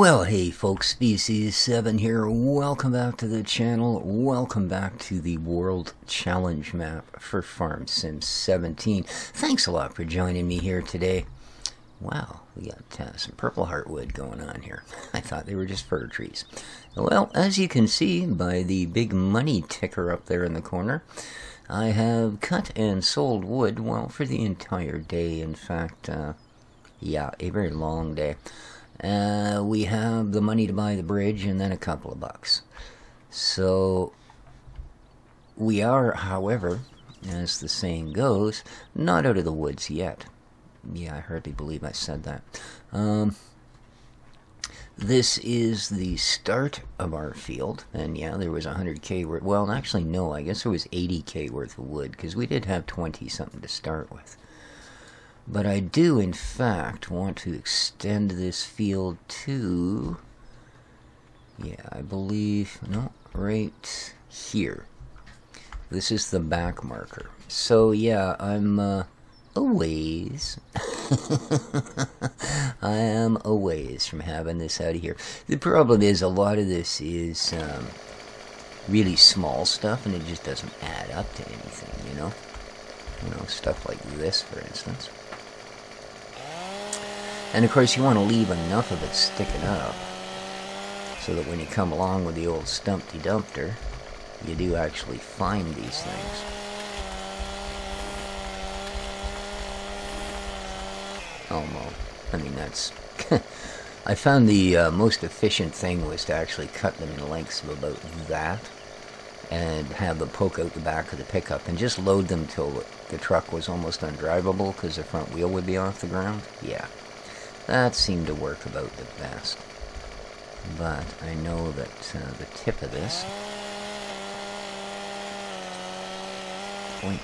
Well, hey folks, Species 7 here. Welcome back to the channel. Welcome back to the World Challenge map for Farm Sim 17. Thanks a lot for joining me here today. Wow, we got some purple heartwood going on here. I thought they were just fir trees. Well, as you can see by the big money ticker up there in the corner, I have cut and sold wood, well, for the entire day. In fact, yeah, a very long day. We have the money to buy the bridge and then a couple of bucks. So we are, however, as the saying goes, not out of the woods yet. Yeah, I hardly believe I said that. This is the start of our field, and yeah, there was 100k worth. Well, actually, no, I guess there was 80k worth of wood, because we did have 20-something to start with. But I do, in fact, want to extend this field to, yeah, I believe, no, right here. This is the back marker. So, yeah, I'm a ways. I am a ways from having this out of here. The problem is a lot of this is really small stuff, and it just doesn't add up to anything, you know? You know, stuff like this, for instance. And of course you want to leave enough of it sticking up so that when you come along with the old Stumpty Dumpter, you do actually find these things. Almost. I mean, that's... I found the most efficient thing was to actually cut them in lengths of about that and have them poke out the back of the pickup and just load them till the truck was almost undrivable because the front wheel would be off the ground. Yeah. That seemed to work about the best. But I know that the tip of this... Oink.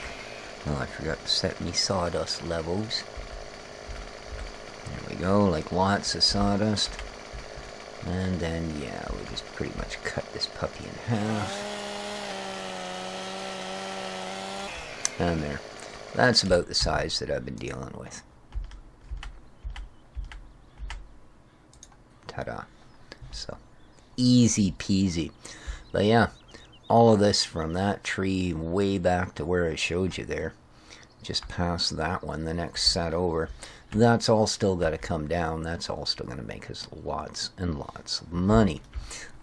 Oh, I forgot to set me sawdust levels. There we go, like lots of sawdust. And then, yeah, we just pretty much cut this puppy in half. And there. That's about the size that I've been dealing with. Ta-da. So, easy peasy. But yeah, all of this from that tree way back to where I showed you there, just past that one, the next set over, that's all still got to come down. That's all still going to make us lots and lots of money.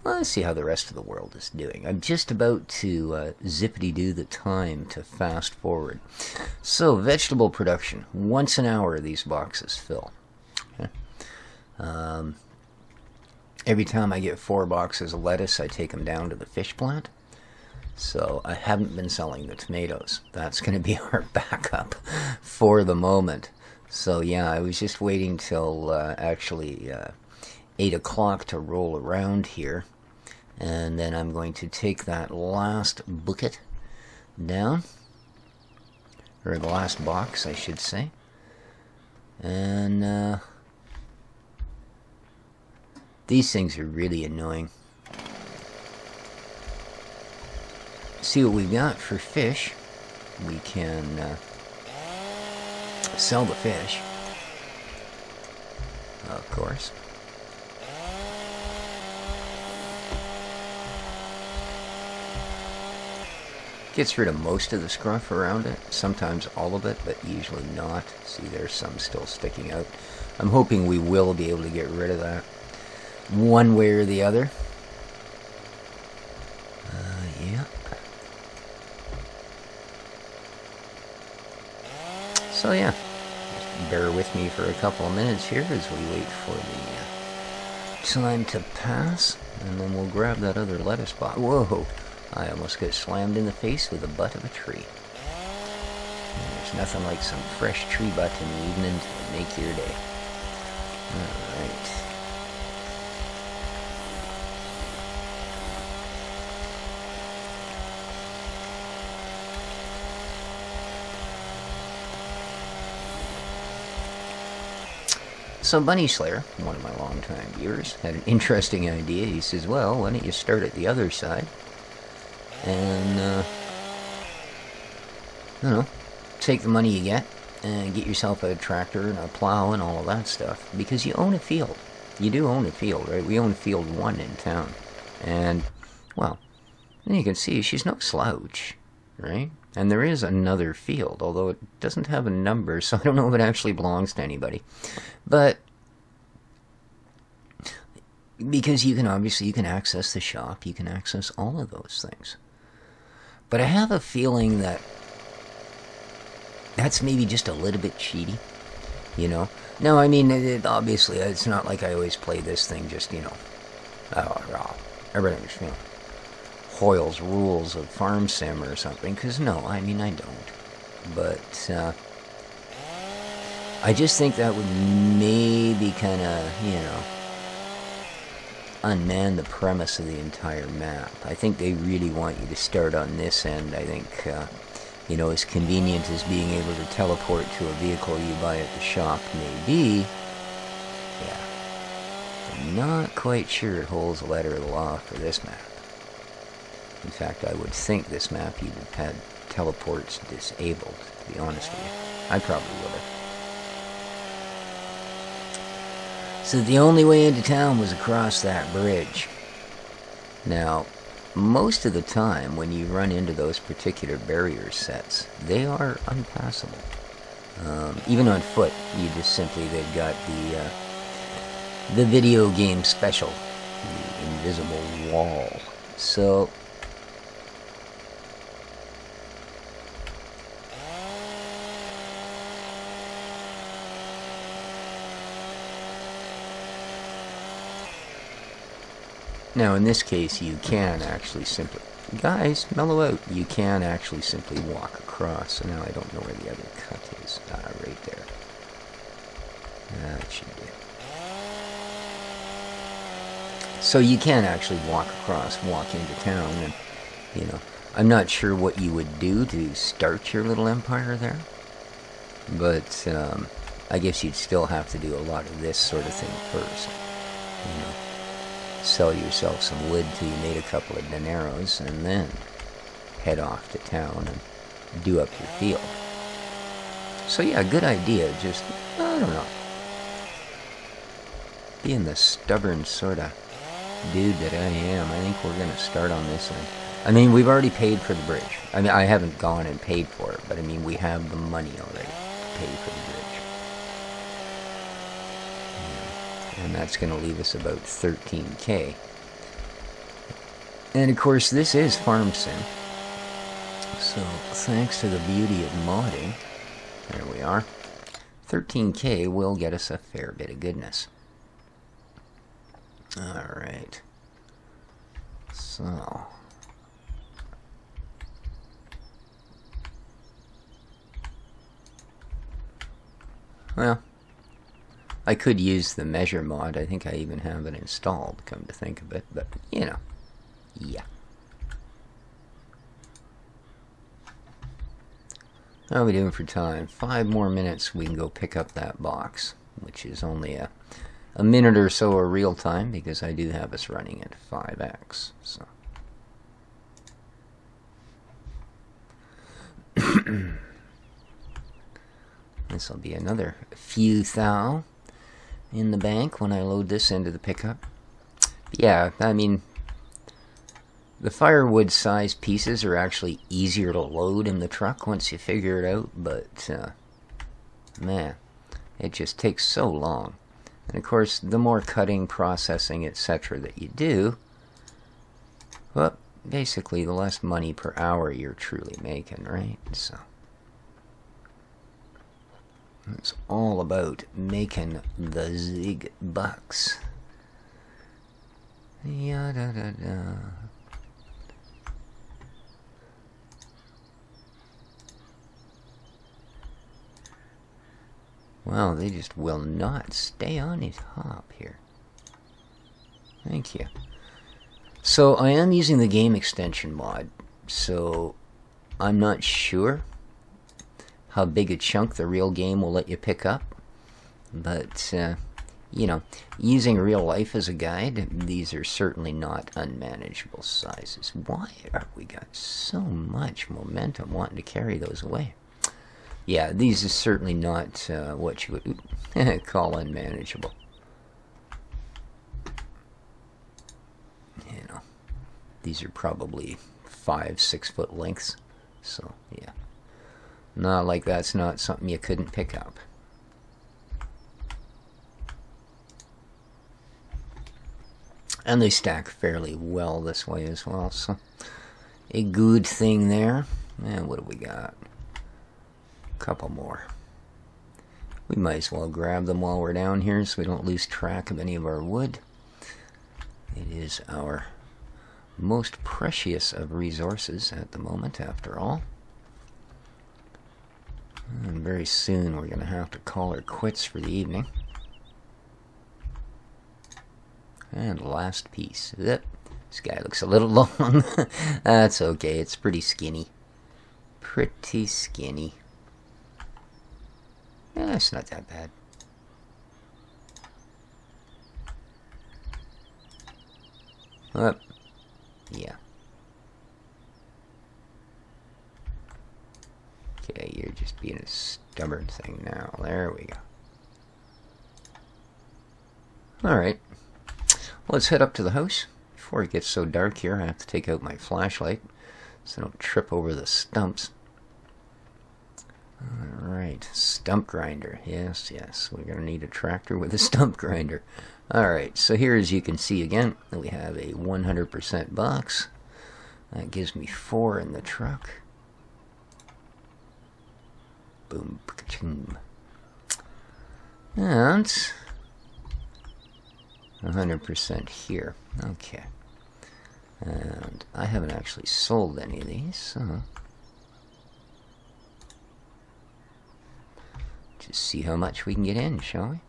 Well, let's see how the rest of the world is doing. I'm just about to zippity-doo the time to fast forward. So, vegetable production. Once an hour these boxes fill. Okay. Every time I get 4 boxes of lettuce, I take them down to the fish plant. So I haven't been selling the tomatoes. That's going to be our backup for the moment. So yeah, I was just waiting till actually 8 o'clock to roll around here. And then I'm going to take that last bucket down. Or the last box, I should say. And... these things are really annoying. See what we've got for fish. We can sell the fish, of course. Gets rid of most of the scruff around it, sometimes all of it, but usually not. See, there's some still sticking out. I'm hoping we will be able to get rid of that one way or the other. Yeah. So yeah, just bear with me for a couple of minutes here as we wait for the time to pass, and then we'll grab that other lettuce box. Whoa, I almost got slammed in the face with the butt of a tree. And there's nothing like some fresh tree butt in the evening to make your day. Alright. So Bunny Slayer, one of my longtime viewers, had an interesting idea. He says, well, why don't you start at the other side and, you know, take the money you get and get yourself a tractor and a plow and all of that stuff, because you own a field. You do own a field, right? We own field 1 in town. And, well, you can see she's no slouch, right? And there is another field, although it doesn't have a number, so I don't know if it actually belongs to anybody. But because you can access the shop, you can access all of those things. But I have a feeling that that's maybe just a little bit cheaty, you know? No, I mean, obviously, it's not like I always play this thing just, you know, everything's, you know, Hoyle's Rules of Farm Sim or something, because no, I mean, I don't. But, I just think that would maybe kind of, you know, unman the premise of the entire map. I think they really want you to start on this end. I think, you know, as convenient as being able to teleport to a vehicle you buy at the shop may be, yeah, I'm not quite sure it holds the letter of the law for this map. In fact, I would think this map you'd have had teleports disabled, to be honest with you. I probably would have. So the only way into town was across that bridge. Now, most of the time when you run into those particular barrier sets, they are unpassable. Even on foot, you just simply, they've got the video game special, the invisible wall. So now, in this case, you can actually simply... Guys, mellow out. You can actually simply walk across. So now I don't know where the other cut is. Right there. That should be it. So you can actually walk across, walk into town, and, you know, I'm not sure what you would do to start your little empire there. But, I guess you'd still have to do a lot of this sort of thing first. You know. Sell yourself some wood till you made a couple of dineros, and then head off to town and do up your field. So yeah, good idea, just, I don't know, being the stubborn sort of dude that I am, I think we're going to start on this end. I mean, we've already paid for the bridge. I mean, I haven't gone and paid for it, but I mean, we have the money already to pay for the bridge. And that's going to leave us about 13K. And of course, this is Farm Sim. So, thanks to the beauty of modding, there we are, 13K will get us a fair bit of goodness. Alright. So... well... I could use the measure mod. I think I even have it installed, come to think of it. But, you know, yeah. How are we doing for time? 5 more minutes, we can go pick up that box, which is only a minute or so of real time, because I do have us running at 5x. So. This will be another few thou in the bank when I load this into the pickup. Yeah, I mean, the firewood size pieces are actually easier to load in the truck once you figure it out, but man, it just takes so long. And of course, the more cutting, processing, etc. that you do, well, basically the less money per hour you're truly making, right? So it's all about making the zig bucks. Ya-da-da-da. Wow, they just will not stay on his hop here. Thank you. So I am using the game extension mod, so I'm not sure how big a chunk the real game will let you pick up, but you know, using real life as a guide, these are certainly not unmanageable sizes. Why are we got so much momentum wanting to carry those away? Yeah, these are certainly not what you would call unmanageable. These are probably 5-6 foot lengths. So, yeah. Not like that's not something you couldn't pick up. And they stack fairly well this way as well, so a good thing there. And what do we got? A couple more. We might as well grab them while we're down here so we don't lose track of any of our wood. It is our most precious of resources at the moment, after all. And very soon we're going to have to call her quits for the evening. And last piece. This guy looks a little long. That's okay, it's pretty skinny. Pretty skinny. Yeah, it's not that bad. Yeah. Okay, you're just being a stubborn thing now. There we go. Alright. Let's head up to the house. Before it gets so dark here, I have to take out my flashlight so I don't trip over the stumps. Alright, stump grinder. Yes, yes, we're going to need a tractor with a stump grinder. Alright, so here, as you can see again, we have a 100% box. That gives me 4 in the truck. Boom, ka-choom. And 100% here. Okay. And I haven't actually sold any of these, so just see how much we can get in, shall we?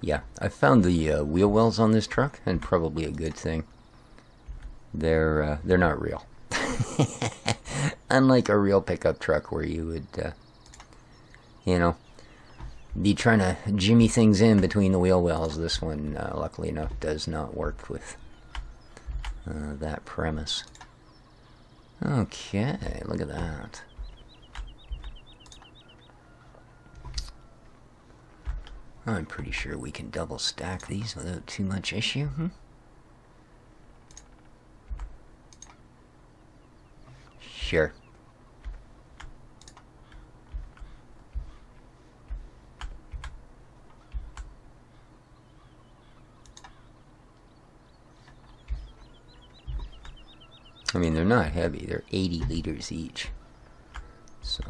Yeah, I found the wheel wells on this truck, and probably a good thing. They're not real. Unlike a real pickup truck where you would, you know, be trying to jimmy things in between the wheel wells. This one, luckily enough, does not work with that premise. Okay, look at that. I'm pretty sure we can double stack these without too much issue. Sure. I mean, they're not heavy. They're 80 liters each. So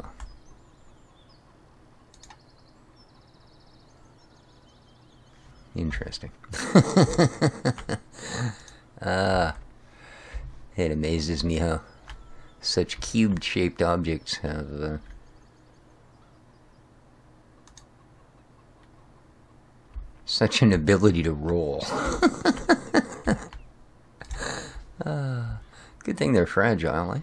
interesting. It amazes me how such cube-shaped objects have such an ability to roll. Good thing they're fragile, eh?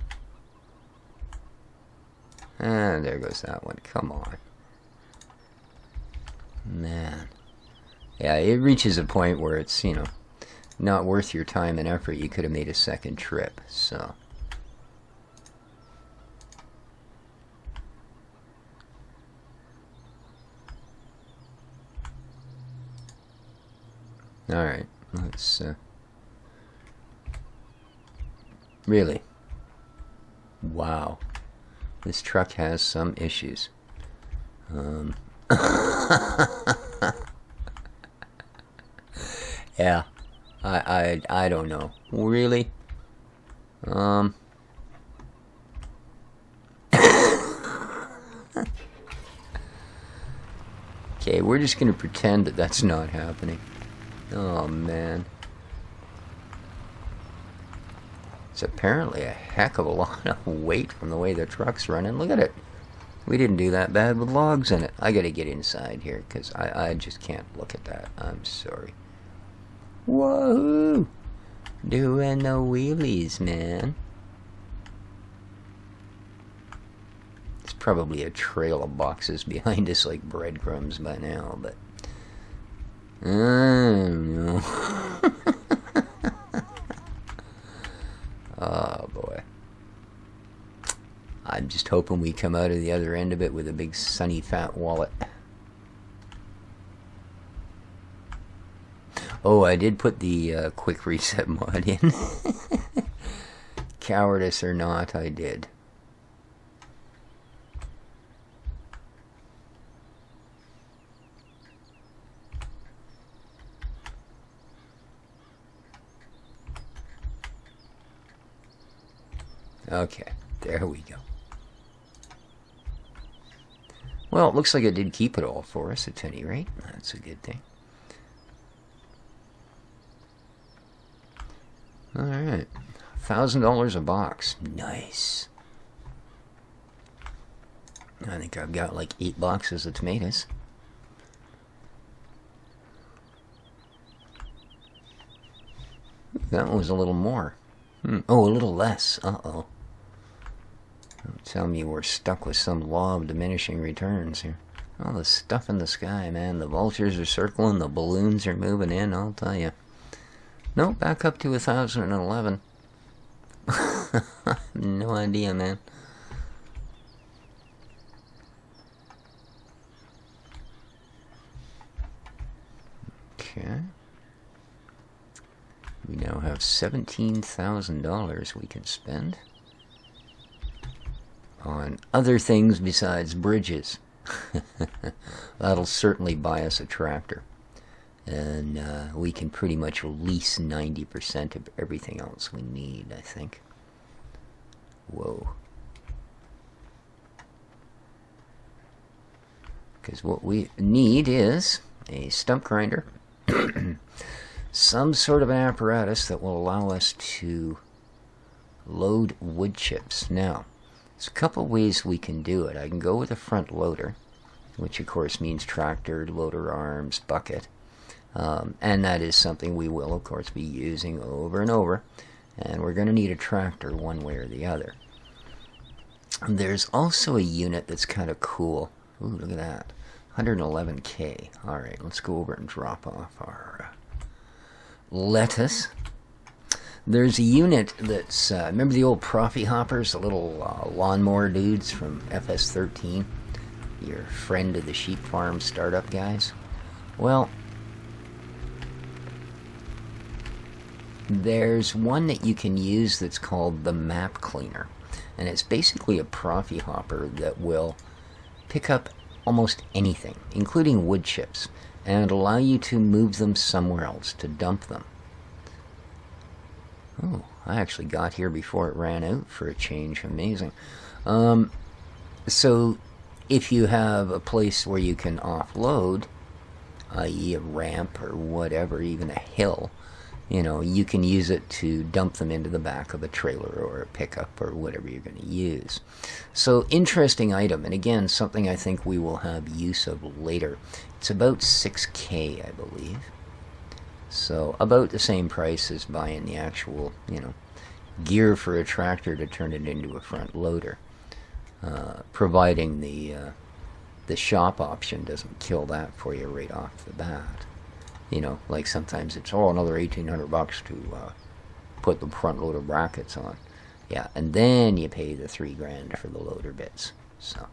And there goes that one. Come on. Man. Yeah, it reaches a point where it's, you know, not worth your time and effort. You could have made a second trip, so. Alright, let's, really? Wow. This truck has some issues. Yeah, I don't know. Really? Okay, we're just gonna pretend that that's not happening. Oh man. It's apparently a heck of a lot of weight from the way the truck's running. Look at it. We didn't do that bad with logs in it. I gotta get inside here, because I just can't look at that. I'm sorry. Whoa! Doing the wheelies, man. It's probably a trail of boxes behind us like breadcrumbs by now, but I don't know. Oh boy. I'm just hoping we come out of the other end of it with a big sunny fat wallet. Oh, I did put the quick reset mod in. Cowardice or not, I did. Okay, there we go. Well, it looks like it did keep it all for us at any rate. That's a good thing. Alright. $1,000 a box. Nice. I think I've got like 8 boxes of tomatoes. That one was a little more. Oh, a little less. Uh-oh. Don't tell me we're stuck with some law of diminishing returns here. All the stuff in the sky, man. The vultures are circling, the balloons are moving in, I'll tell you. No, back up to 1,011. No idea, man. Okay. We now have $17,000 we can spend on other things besides bridges. That'll certainly buy us a tractor. And we can pretty much lease 90% of everything else we need, I think. Whoa. Because what we need is a stump grinder, some sort of an apparatus that will allow us to load wood chips. Now, there's a couple ways we can do it. I can go with a front loader, which of course means tractor, loader arms, bucket. And that is something we will, of course, be using over and over. And we're going to need a tractor one way or the other. There's also a unit that's kind of cool. Ooh, look at that. 111K. Alright, let's go over and drop off our lettuce. There's a unit that's, remember the old Profi hoppers, the little lawnmower dudes from FS13? Your friend of the sheep farm startup guys? Well, there's one that you can use that's called the Map Cleaner. And it's basically a Profi hopper that will pick up almost anything, including wood chips, and allow you to move them somewhere else, to dump them. Oh, I actually got here before it ran out for a change. Amazing. So if you have a place where you can offload, i.e. a ramp or whatever, even a hill, you know, you can use it to dump them into the back of a trailer or a pickup or whatever you're going to use. So, interesting item, and again, something I think we will have use of later. It's about $6K, I believe. So, about the same price as buying the actual, you know, gear for a tractor to turn it into a front loader. Providing the shop option doesn't kill that for you right off the bat. You know, like sometimes it's, oh, another $1,800 to put the front loader brackets on. Yeah, and then you pay the $3,000 for the loader bits. So,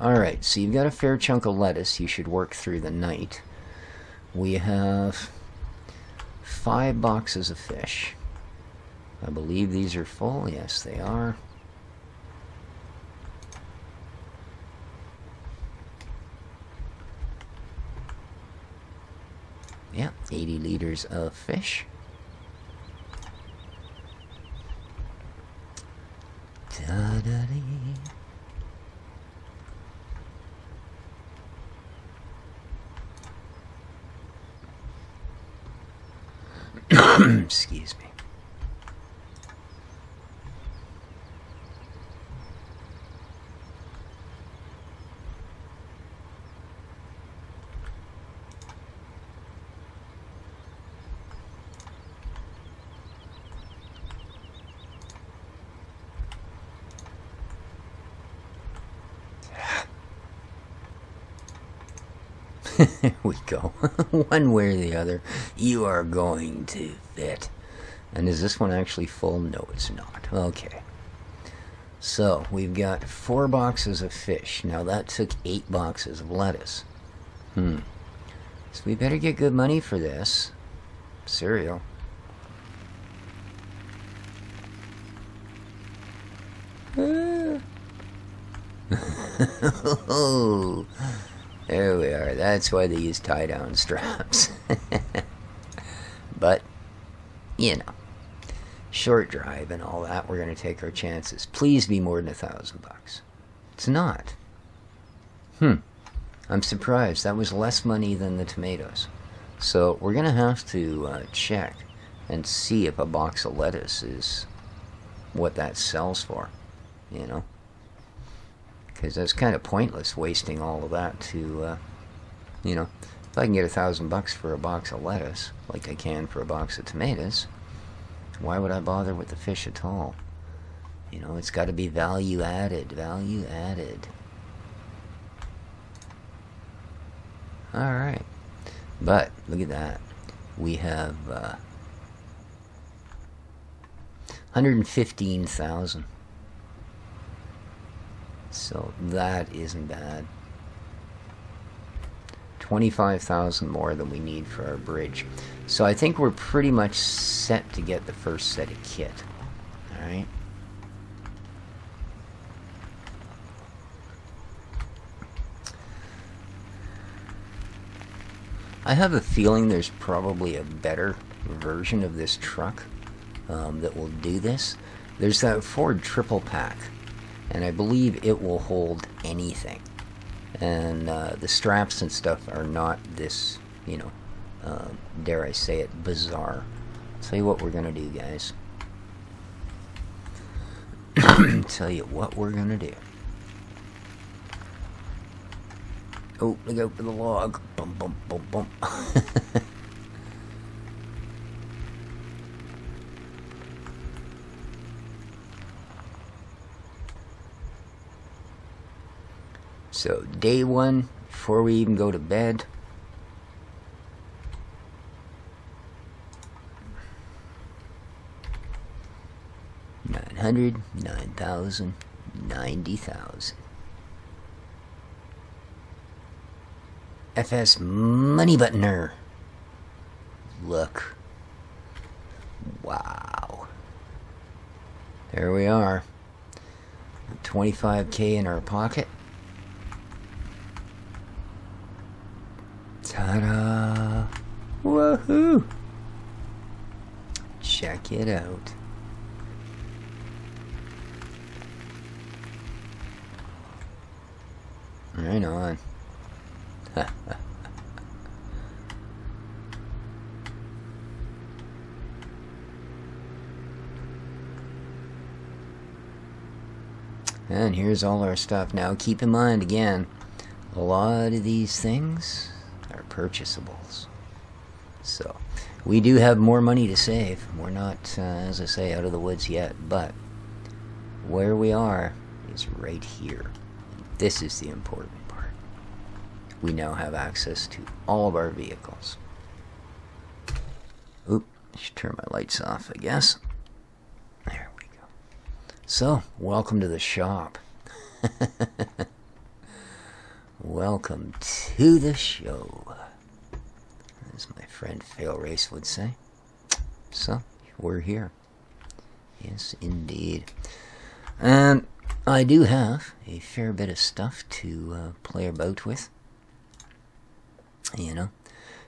alright, so you've got a fair chunk of lettuce you should work through the night. We have 5 boxes of fish. I believe these are full. Yes, they are. Yeah, 80 liters of fish. Excuse me. There we go. One way or the other, you are going to fit. And is this one actually full? No, it's not. Okay. So, we've got 4 boxes of fish. Now, that took 8 boxes of lettuce. So, we better get good money for this. Cereal. Oh, there we are. That's why they use tie-down straps. But, you know, short drive and all that, we're going to take our chances. Please be more than $1,000. It's not. I'm surprised. That was less money than the tomatoes. So we're going to have to check and see if a box of lettuce is what that sells for, you know. Because that's kind of pointless wasting all of that to, you know, if I can get $1,000 for a box of lettuce, like I can for a box of tomatoes, why would I bother with the fish at all? You know, it's got to be value added, value added. Alright. But, look at that. We have, 115,000. So, that isn't bad. 25,000 more than we need for our bridge. So I think we're pretty much set to get the first set of kit. Alright. I have a feeling there's probably a better version of this truck that will do this. There's that Ford triple pack, and I believe it will hold anything. And the straps and stuff are not this, you know, dare I say it, bizarre. I'll tell you what we're going to do, guys. Tell you what we're going to do. Oh, look out for the log. Bum, bum, bum, bum. So, day 1, before we even go to bed. $900, $9,000, $90,000. FS Money Buttoner. Look. Wow. There we are. 25K in our pocket. Ta-da! Woohoo! Check it out. Right on. And here's all our stuff. Now keep in mind again, a lot of these things are purchasables. So we do have more money to save. We're not, as I say, out of the woods yet, but where we are is right here. This is the important part. We now have access to all of our vehicles. Oop, I should turn my lights off, I guess. There we go. So, welcome to the shop. Welcome to the show, as my friend Fail Race would say. So, we're here. Yes, indeed. And I do have a fair bit of stuff to play about with. You know,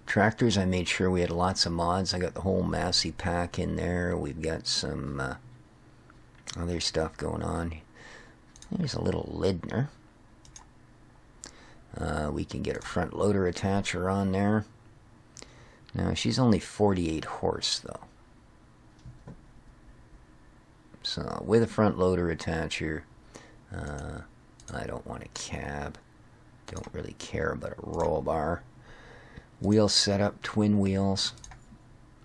tractors, I made sure we had lots of mods. I got the whole Massey pack in there. We've got some other stuff going on. There's a little Lidner. We can get a front loader attacher on there. Now, she's only 48 horse, though. So, with a front loader attacher, I don't want a cab. Don't really care about a roll bar. Wheel setup, twin wheels,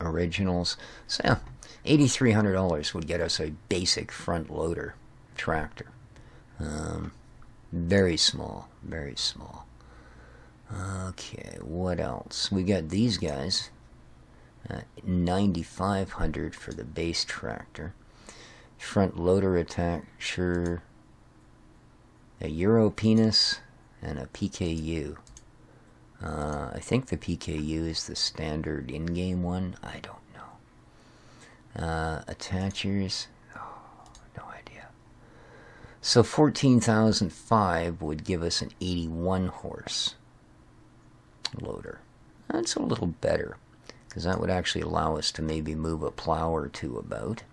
originals. So, yeah, $8,300 would get us a basic front loader tractor. Very small, very small. Okay, what else? We got these guys. 9,500 for the base tractor. Front loader attacher, a Euro penis, and a PKU. I think the PKU is the standard in-game one. I don't know. Attachers, oh, no idea. So 14,005 would give us an 81 horse loader. That's a little better, because that would actually allow us to maybe move a plow or two about.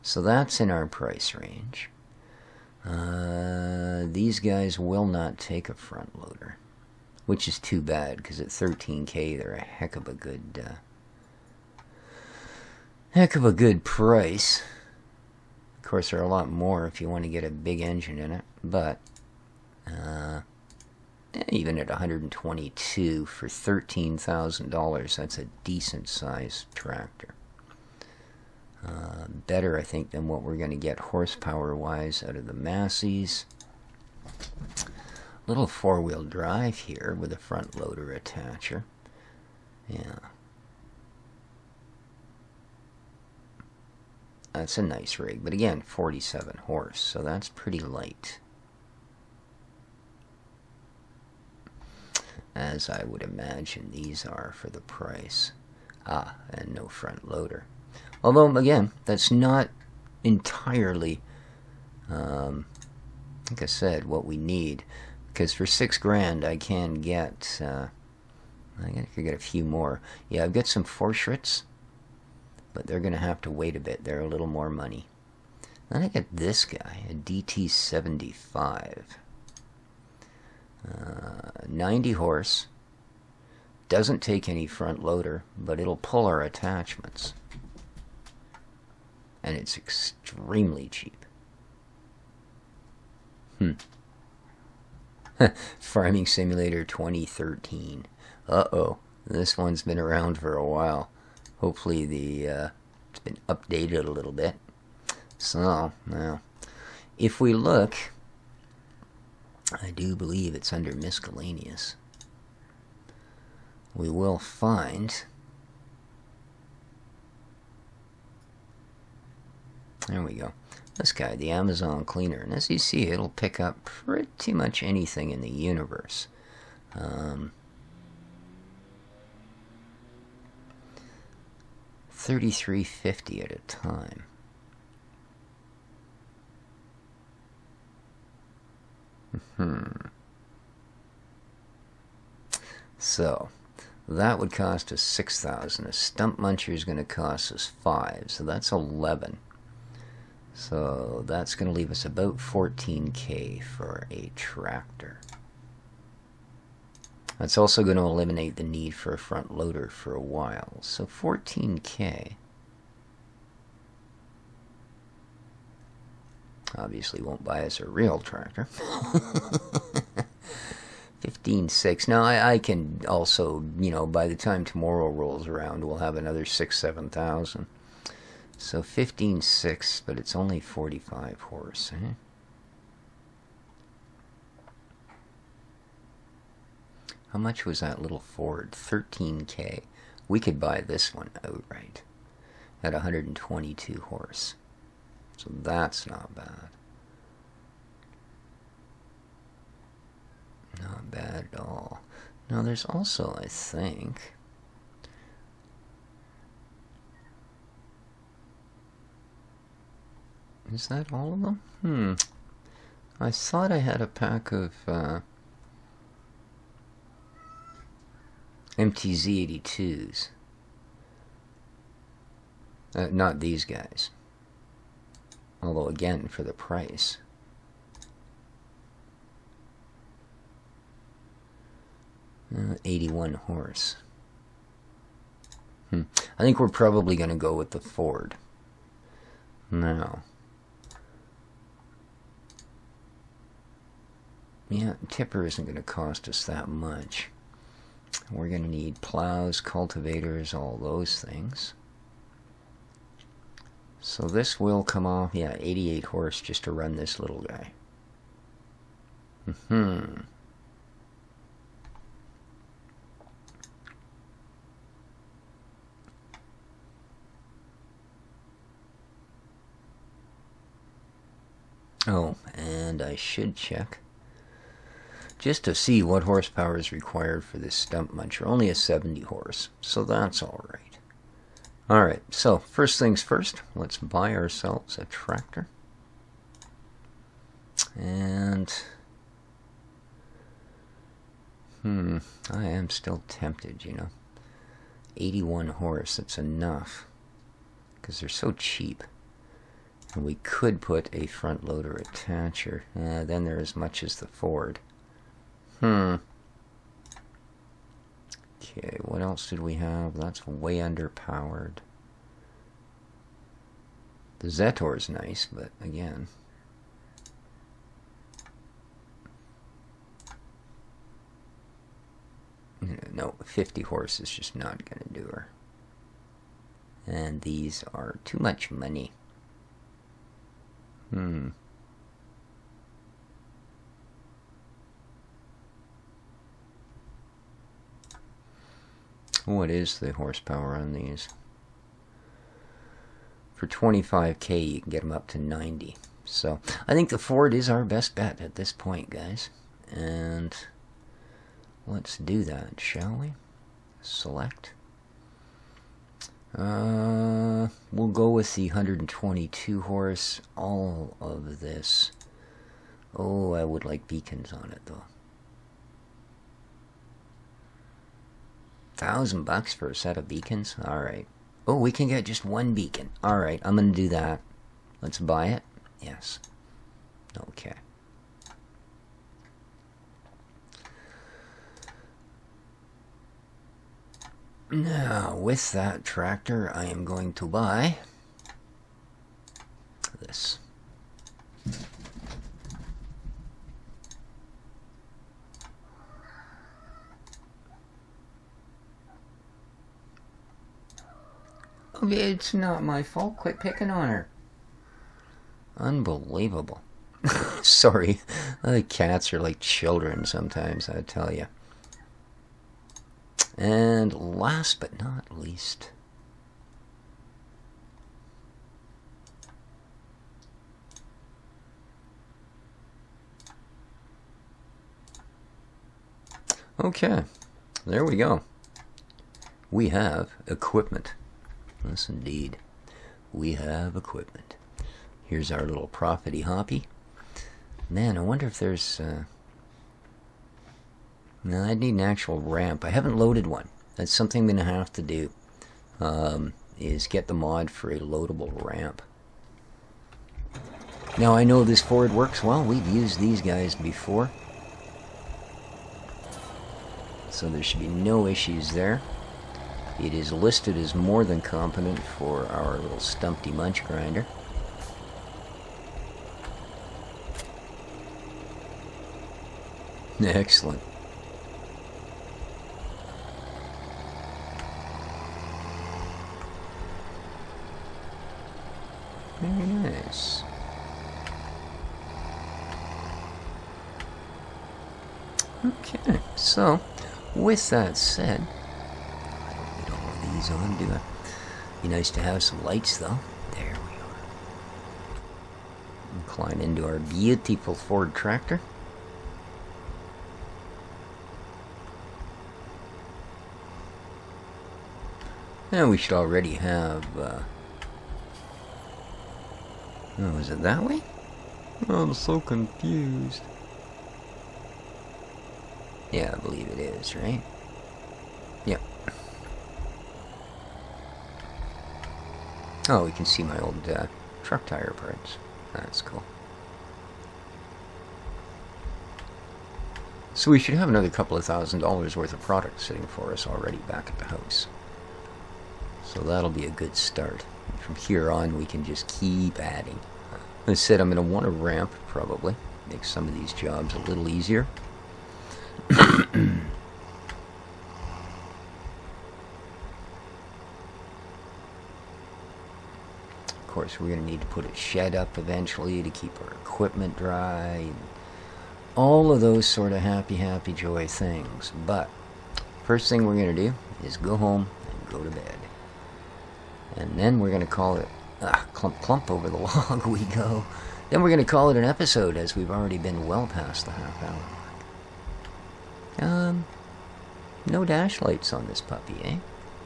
So that's in our price range. These guys will not take a front loader, which is too bad, because at 13K they're a heck of a good price. Of course, they're a lot more if you want to get a big engine in it, but even at 122 for $13,000, that's a decent sized tractor. Better, I think, than what we're going to get horsepower-wise out of the Massey's. Little four-wheel drive here with a front loader attacher. Yeah. That's a nice rig, but again, 47 horse, so that's pretty light, as I would imagine these are for the price. And no front loader. Although, again, that's not entirely, like I said, what we need. Because for $6,000, I can get, I could get a few more. Yeah, I've got some Forschritts, but they're going to have to wait a bit. They're a little more money. Then I got this guy, a DT75. 90 horse. Doesn't take any front loader, but it'll pull our attachments. And it's extremely cheap. Farming Simulator 2013. Uh-oh. This one's been around for a while. Hopefully it's been updated a little bit. So, now, if we look, I do believe it's under miscellaneous. We will find... There we go. This guy, the Amazon Cleaner. And as you see, it'll pick up pretty much anything in the universe. $33.50 at a time. So, that would cost us $6,000. A stump muncher is going to cost us $5,000, so that's $11,000. So that's going to leave us about $14K for a tractor. That's also going to eliminate the need for a front loader for a while. So $14K. Obviously won't buy us a real tractor. $15,600. Now I can also, by the time tomorrow rolls around, we'll have another $6,000-7,000. So $15,600, but it's only 45 horse. How much was that little Ford? $13K. We could buy this one outright at 122 horse. So that's not bad. Not bad at all. Now there's also, I think... Is that all of them? I thought I had a pack of MTZ-82s. Not these guys. Although, again, for the price. Uh, 81 horse. I think we're probably going to go with the Ford. Now... Yeah, tipper isn't going to cost us that much. We're going to need plows, cultivators, all those things. So this will come off, yeah, 88 horse just to run this little guy. Oh, and I should check just to see what horsepower is required for this stump muncher. Only a 70 horse, so that's all right. All right, so first things first, let's buy ourselves a tractor. And I am still tempted, you know. 81 horse, that's enough, because they're so cheap. And we could put a front loader attacher. Then they're as much as the Ford. Okay, what else did we have? That's way underpowered. The Zetor's nice, but again... No, 50 horse is just not going to do her. And these are too much money. What is the horsepower on these? For 25k you can get them up to 90. So I think the Ford is our best bet at this point, guys. And let's do that, shall we? Select. We'll go with the 122 horse. All of this. Oh, I would like beacons on it though. $1,000 for a set of beacons? Alright. Oh, we can get just one beacon. Alright, I'm gonna do that. Let's buy it. Yes. Okay. Now, with that tractor, I am going to buy this. It's not my fault. Quit picking on her. Unbelievable. Sorry. The cats are like children sometimes, I tell you. And last but not least, okay, there we go. We have equipment. Yes, indeed. We have equipment. Here's our little property hoppy. Man, I wonder if there's... No, I'd need an actual ramp. I haven't loaded one. That's something I'm going to have to do. Is get the mod for a loadable ramp. Now, I know this Ford works well. We've used these guys before. So there should be no issues there. It is listed as more than competent for our little Stumpty Munch grinder. Excellent. Very nice. Okay, so with that said, I don't need all of these on, do I? Be nice to have some lights though. There we are. And climb into our beautiful Ford tractor. Now we should already have oh, is it that way? Oh, I'm so confused. Yeah, I believe it is, right? Yep. Oh, we can see my old truck tire parts. That's cool. So we should have another couple of $1,000s worth of product sitting for us already back at the house. So that'll be a good start. And from here on, we can just keep adding. As I said, I'm going to want a ramp, probably. Make some of these jobs a little easier. Of course, we're going to need to put a shed up eventually to keep our equipment dry. And all of those sort of happy joy things. But first thing we're going to do is go home and go to bed. And then we're going to call it clump over the log we go. Then we're going to call it an episode, as we've already been well past the half hour. No dash lights on this puppy, eh?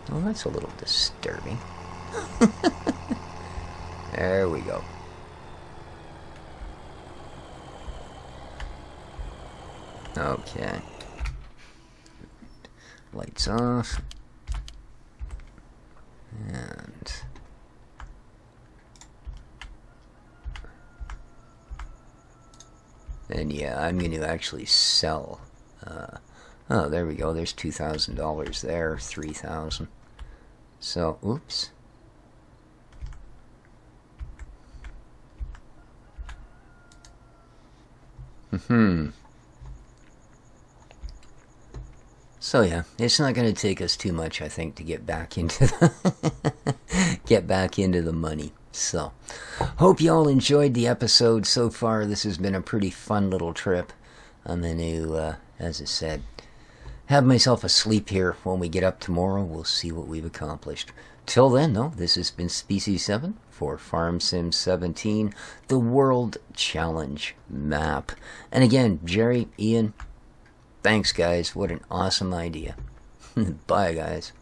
Well, that's a little disturbing. There we go. Okay. Lights off. And yeah, I'm going to actually sell. Oh, there we go. There's $2,000 there. $3,000. So, oops. So yeah, it's not going to take us too much, I think, to get back into the money. So, hope you all enjoyed the episode so far. This has been a pretty fun little trip. I'm going to, as I said, have myself a sleep here. When we get up tomorrow, we'll see what we've accomplished. Till then, though, this has been Species 7 for Farm Sim 17, the World Challenge map. And again, Jerry, Ian, thanks, guys. What an awesome idea. Bye, guys.